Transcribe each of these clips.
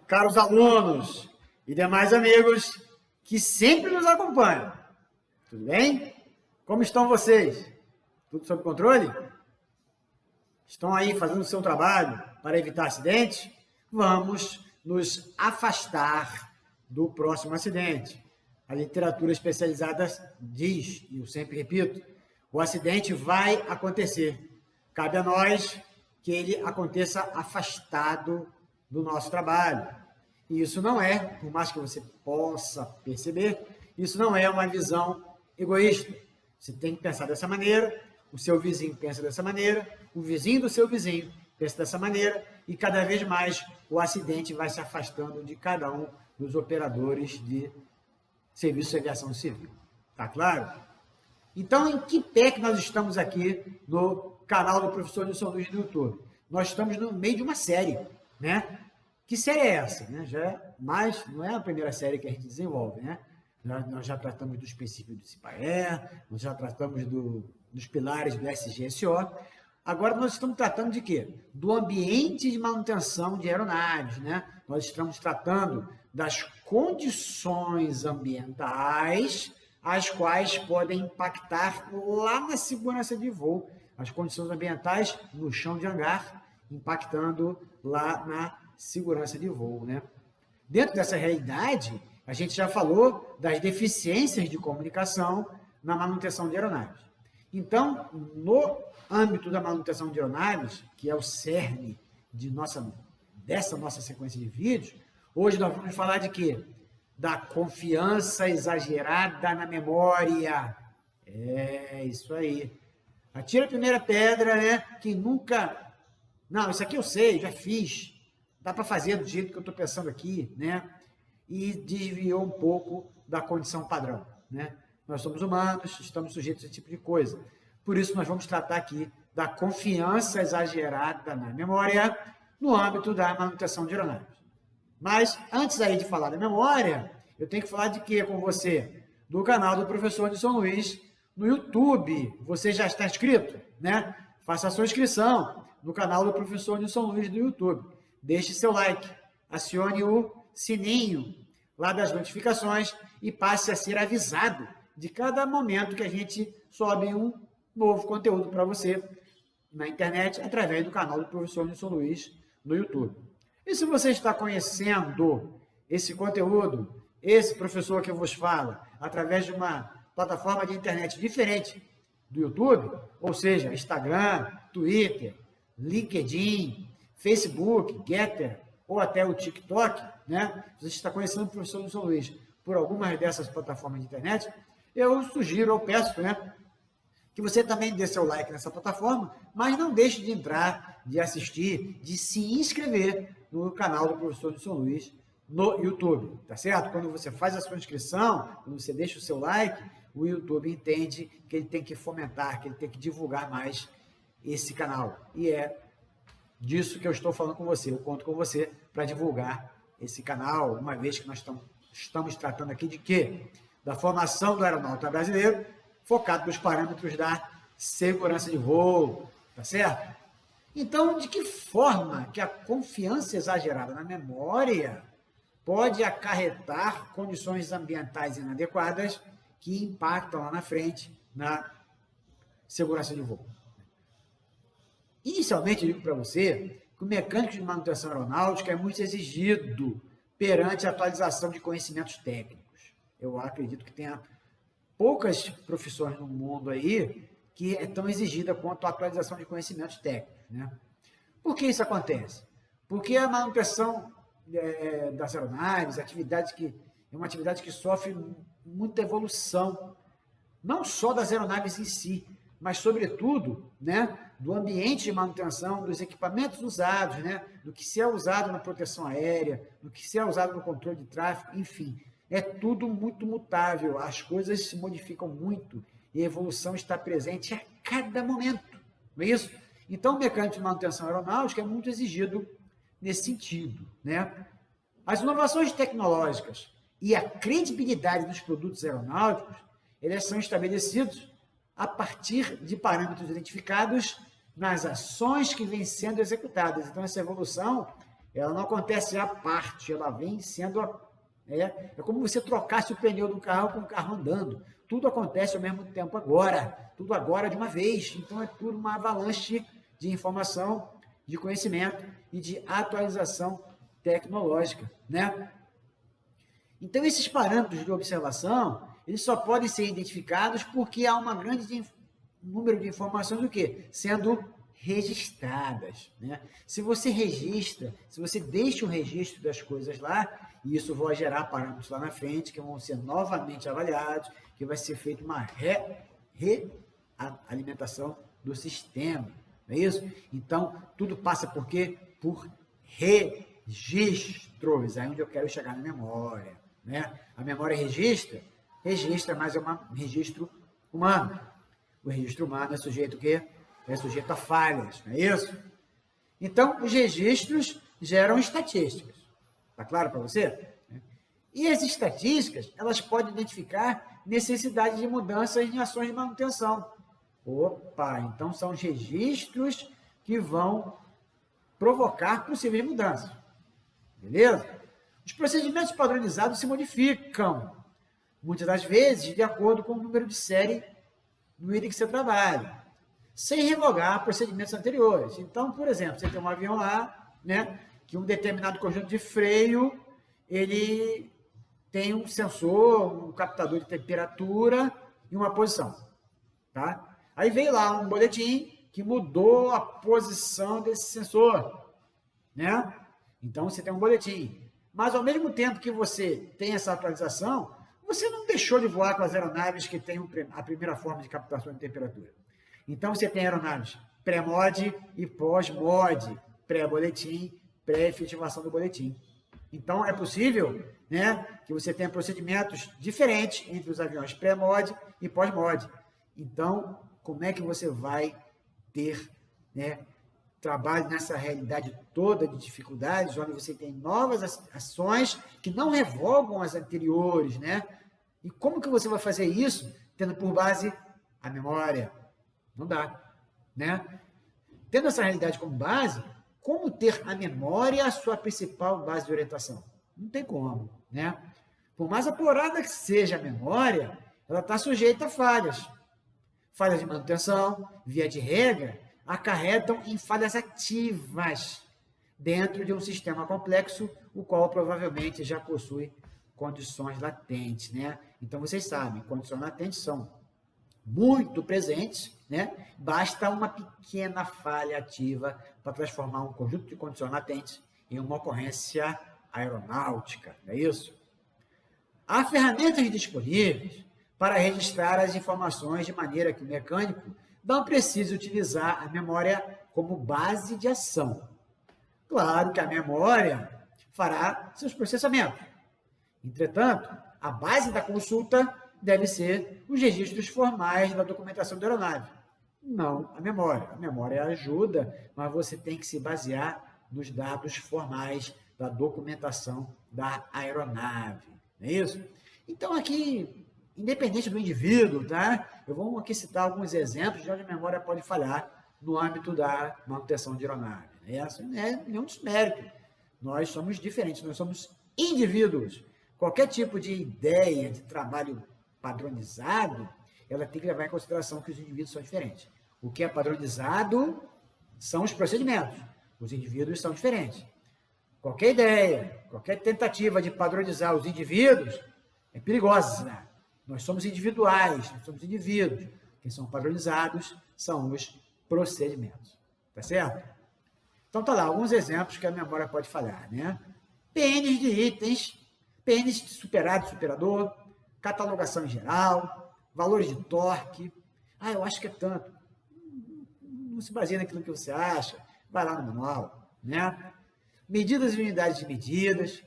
caros alunos e demais amigos que sempre nos acompanham. Tudo bem? Como estão vocês? Tudo sob controle? Estão aí fazendo o seu trabalho para evitar acidentes? Vamos nos afastar do próximo acidente. A literatura especializada diz, e eu sempre repito, o acidente vai acontecer. Cabe a nós que ele aconteça afastado do nosso trabalho. E isso não é, por mais que você possa perceber, isso não é uma visão egoísta. Você tem que pensar dessa maneira, o seu vizinho pensa dessa maneira, o vizinho do seu vizinho pensa dessa maneira, e cada vez mais o acidente vai se afastando de cada um dos operadores de serviço de aviação civil. Tá claro? Então, em que pé que nós estamos aqui no canal do professor Nilson Luiz no YouTube? Nós estamos no meio de uma série, né? Que série é essa? Né? Mas não é a primeira série que a gente desenvolve, né? Nós já tratamos dos princípios do CIPAE, nós já tratamos dos pilares do SGSO. Agora nós estamos tratando de quê? Do ambiente de manutenção de aeronaves, né? Nós estamos tratando das condições ambientais as quais podem impactar lá na segurança de voo, as condições ambientais no chão de hangar, impactando lá na segurança de voo, né? Dentro dessa realidade, a gente já falou das deficiências de comunicação na manutenção de aeronaves. Então, no âmbito da manutenção de aeronaves, que é o cerne dessa nossa sequência de vídeos, hoje nós vamos falar de quê? Da confiança exagerada na memória. É, isso aí. Atira a primeira pedra, né? Quem nunca... Não, isso aqui eu sei, já fiz. Dá para fazer do jeito que eu estou pensando aqui, né? E desviou um pouco da condição padrão, né? Nós somos humanos, estamos sujeitos a esse tipo de coisa. Por isso, nós vamos tratar aqui da confiança exagerada na memória no âmbito da manutenção de aeronaves. Mas, antes aí de falar da memória, eu tenho que falar de quê com você? Do canal do professor Nilson Luiz no YouTube. Você já está inscrito, né? Faça a sua inscrição no canal do professor Nilson Luiz no YouTube. Deixe seu like, acione o sininho lá das notificações e passe a ser avisado de cada momento que a gente sobe um novo conteúdo para você na internet através do canal do professor Nilson Luiz no YouTube. E se você está conhecendo esse conteúdo, esse professor que eu vos falo, através de uma plataforma de internet diferente do YouTube, ou seja, Instagram, Twitter, LinkedIn, Facebook, Getter ou até o TikTok, né? Se você está conhecendo o professor Nilson Luiz por algumas dessas plataformas de internet, eu sugiro, eu peço, né, que você também dê seu like nessa plataforma, mas não deixe de entrar, de assistir, de se inscrever no canal do professor Nilson Luiz no YouTube, tá certo? Quando você faz a sua inscrição, quando você deixa o seu like, o YouTube entende que ele tem que fomentar, que ele tem que divulgar mais esse canal. E é disso que eu estou falando com você. Eu conto com você para divulgar esse canal, uma vez que nós estamos tratando aqui de quê? Da formação do aeronauta brasileiro, focado nos parâmetros da segurança de voo, tá certo? Então, de que forma que a confiança exagerada na memória pode acarretar condições ambientais inadequadas que impactam lá na frente na segurança de voo? Inicialmente, eu digo para você que o mecânico de manutenção aeronáutica é muito exigido perante a atualização de conhecimentos técnicos. Eu acredito que tenha poucas profissões no mundo aí que é tão exigida quanto a atualização de conhecimentos técnicos, né? Por que isso acontece? Porque a manutenção das aeronaves, é uma atividade que sofre muita evolução, não só das aeronaves em si, mas, sobretudo, né, do ambiente de manutenção, dos equipamentos usados, né, do que se é usado na proteção aérea, do que se é usado no controle de tráfego, enfim. É tudo muito mutável, as coisas se modificam muito e a evolução está presente a cada momento, não é isso? Então, o mecânico de manutenção aeronáutica é muito exigido nesse sentido, né? As inovações tecnológicas e a credibilidade dos produtos aeronáuticos, eles são estabelecidos a partir de parâmetros identificados nas ações que vêm sendo executadas. Então, essa evolução ela não acontece à parte, ela vem sendo... É como você trocasse o pneu do carro com o carro andando. Tudo acontece ao mesmo tempo agora, tudo agora de uma vez. Então, é tudo uma avalanche de informação, de conhecimento e de atualização tecnológica, né? Então, esses parâmetros de observação, eles só podem ser identificados porque há um grande número de informações, o quê? Sendo registradas, né? Se você registra, se você deixa um registro das coisas lá, isso vai gerar parâmetros lá na frente que vão ser novamente avaliados, que vai ser feita uma realimentação do sistema, não é isso? Então, tudo passa por quê? Por registros, aí onde eu quero chegar na memória, né? A memória registra, mas é um registro humano. O registro humano é sujeito o quê? É sujeito a falhas, não é isso? Então, os registros geram estatísticas. Está claro para você? E as estatísticas, elas podem identificar necessidade de mudanças em ações de manutenção. Opa, então são os registros que vão provocar possíveis mudanças. Beleza? Os procedimentos padronizados se modificam, muitas das vezes, de acordo com o número de série no item que você trabalha, sem revogar procedimentos anteriores. Então, por exemplo, você tem um avião lá, né, que um determinado conjunto de freio, ele tem um sensor, um captador de temperatura e uma posição, tá? Aí veio lá um boletim que mudou a posição desse sensor, né? Então, você tem um boletim. Mas, ao mesmo tempo que você tem essa atualização, você não deixou de voar com as aeronaves que têm a primeira forma de captação de temperatura. Então, você tem aeronaves pré-mod e pós-mod, pré-boletim, pré-efetivação do boletim. Então, é possível, né, que você tenha procedimentos diferentes entre os aviões pré-mod e pós-mod. Então, como é que você vai ter, né, trabalho nessa realidade toda de dificuldades, onde você tem novas ações que não revogam as anteriores, né? E como que você vai fazer isso tendo por base a memória? Não dá, né? Tendo essa realidade como base, como ter a memória a sua principal base de orientação? Não tem como, né? Por mais apurada que seja a memória, ela está sujeita a falhas. Falhas de manutenção, via de regra, acarretam em falhas ativas dentro de um sistema complexo, o qual provavelmente já possui condições latentes, né? Então, vocês sabem, condições latentes são muito presentes, né? Basta uma pequena falha ativa para transformar um conjunto de condições latentes em uma ocorrência aeronáutica, não é isso? Há ferramentas disponíveis para registrar as informações de maneira que o mecânico não precise utilizar a memória como base de ação. Claro que a memória fará seus processamentos. Entretanto, a base da consulta deve ser os registros formais da documentação da aeronave, não a memória. A memória ajuda, mas você tem que se basear nos dados formais da documentação da aeronave, não é isso? Então, aqui, independente do indivíduo, tá? Eu vou aqui citar alguns exemplos de onde a memória pode falhar no âmbito da manutenção de aeronave. Essa não é nenhum desmérito. Nós somos diferentes, nós somos indivíduos. Qualquer tipo de ideia de trabalho padronizado, ela tem que levar em consideração que os indivíduos são diferentes. O que é padronizado são os procedimentos. Os indivíduos são diferentes. Qualquer ideia, qualquer tentativa de padronizar os indivíduos é perigosa. Nós somos individuais, nós somos indivíduos. Quem são padronizados são os procedimentos. Tá certo? Então, tá lá, alguns exemplos que a memória pode falhar, né? PNs de itens, PNs de superado, superador, catalogação em geral, valores de torque. Ah, eu acho que é tanto. Não se baseia naquilo que você acha. Vai lá no manual, né? Medidas e unidades de medidas,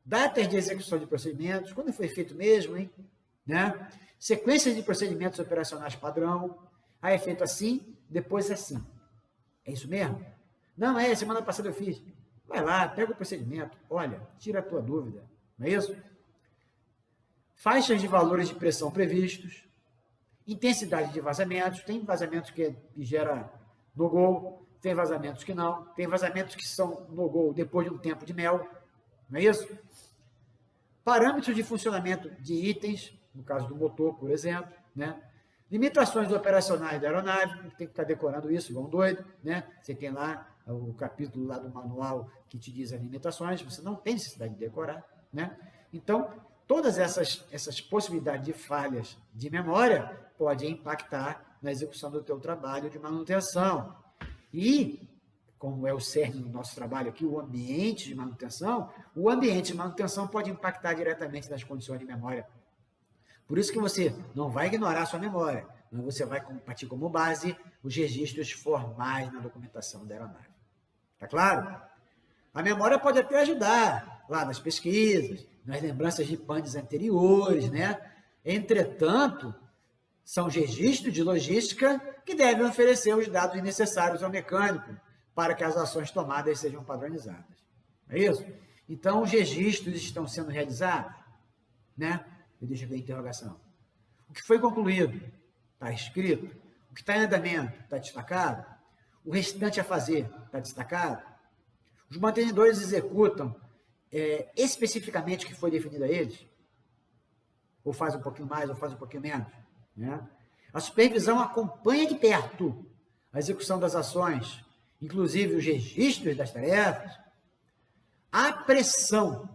datas de execução de procedimentos, quando foi feito mesmo, hein? Né? Sequências de procedimentos operacionais padrão. Ah, é feito assim, depois assim. É isso mesmo? Não, semana passada eu fiz. Vai lá, pega o procedimento, olha, tira a tua dúvida. Não é isso? Faixas de valores de pressão previstos, intensidade de vazamentos, tem vazamentos que gera no gol, tem vazamentos que não, tem vazamentos que são no gol depois de um tempo de mel, não é isso? Parâmetros de funcionamento de itens, no caso do motor, por exemplo, né? Limitações operacionais da aeronave, tem que ficar decorando isso, igual um doido, né? Você tem lá o capítulo lá do manual que te diz as limitações, você não tem necessidade de decorar, né? Então, todas essas possibilidades de falhas de memória podem impactar na execução do teu trabalho de manutenção. E, como é o cerne do nosso trabalho aqui, o ambiente de manutenção pode impactar diretamente nas condições de memória. Por isso que você não vai ignorar a sua memória, mas você vai partir como base os registros formais na documentação da aeronave. Tá claro? A memória pode até ajudar lá nas pesquisas, nas lembranças de panes anteriores, né? Entretanto, são os registros de logística que devem oferecer os dados necessários ao mecânico para que as ações tomadas sejam padronizadas. É isso? Então, os registros estão sendo realizados, né? Deixa eu ver a interrogação. O que foi concluído está escrito. O que está em andamento está destacado. O restante a fazer está destacado. Os mantenedores executam especificamente o que foi definido a eles? Ou faz um pouquinho mais, ou faz um pouquinho menos? Né? A supervisão acompanha de perto a execução das ações, inclusive os registros das tarefas. A pressão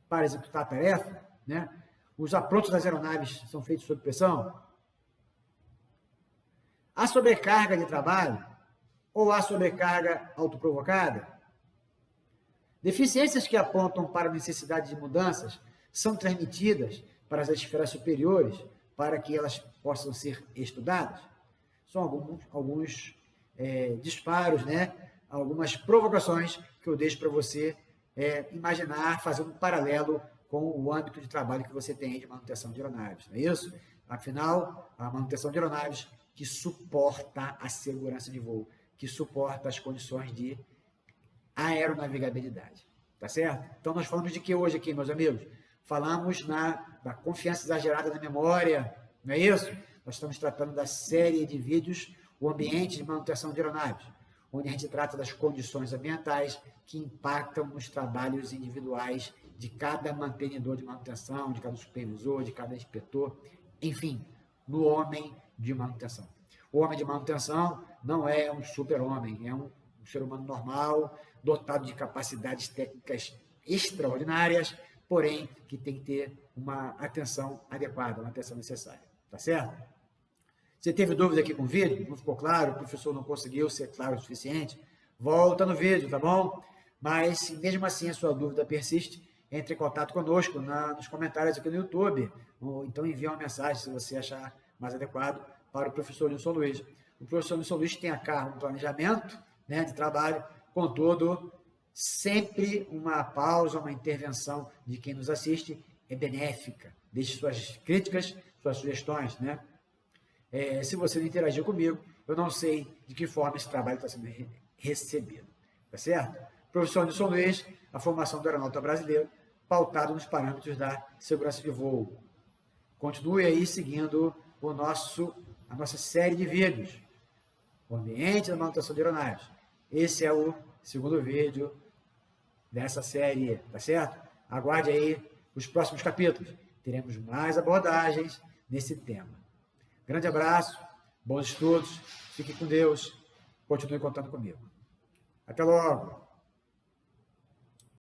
para executar a tarefa, né? Os aprontos das aeronaves são feitos sob pressão. A sobrecarga de trabalho ou a sobrecarga autoprovocada? Deficiências que apontam para a necessidade de mudanças são transmitidas para as esferas superiores para que elas possam ser estudadas? São alguns disparos, né? Algumas provocações que eu deixo para você imaginar, fazer um paralelo com o âmbito de trabalho que você tem de manutenção de aeronaves, não é isso? Afinal, a manutenção de aeronaves que suporta a segurança de voo, que suporta as condições de aeronavegabilidade, tá certo? Então, nós falamos de que hoje aqui, meus amigos? Falamos da confiança exagerada na memória, não é isso? Nós estamos tratando da série de vídeos, o ambiente de manutenção de aeronaves, onde a gente trata das condições ambientais que impactam nos trabalhos individuais de cada mantenedor de manutenção, de cada supervisor, de cada inspetor, enfim, no homem de manutenção. O homem de manutenção não é um super-homem, é um ser humano normal, dotado de capacidades técnicas extraordinárias, porém, que tem que ter uma atenção adequada, uma atenção necessária. Tá certo? Você teve dúvida aqui com o vídeo? Não ficou claro? O professor não conseguiu ser claro o suficiente? Volta no vídeo, tá bom? Mas, se mesmo assim a sua dúvida persiste, entre em contato conosco nos comentários aqui no YouTube, ou então envie uma mensagem, se você achar mais adequado, para o professor Nilson Luiz. O professor Nilson Luiz tem a cargo um planejamento, né, de trabalho, contudo, sempre uma pausa, uma intervenção de quem nos assiste é benéfica. Deixe suas críticas, suas sugestões, né? Se você não interagiu comigo, eu não sei de que forma esse trabalho está sendo recebido. Tá certo? Professor Nilson Luiz, a formação do aeronauta brasileiro, pautado nos parâmetros da segurança de voo. Continue aí seguindo a nossa série de vídeos, o ambiente da manutenção de aeronaves. Esse é o segundo vídeo dessa série, tá certo? Aguarde aí os próximos capítulos. Teremos mais abordagens nesse tema. Grande abraço, bons estudos, fique com Deus, continue contando comigo. Até logo!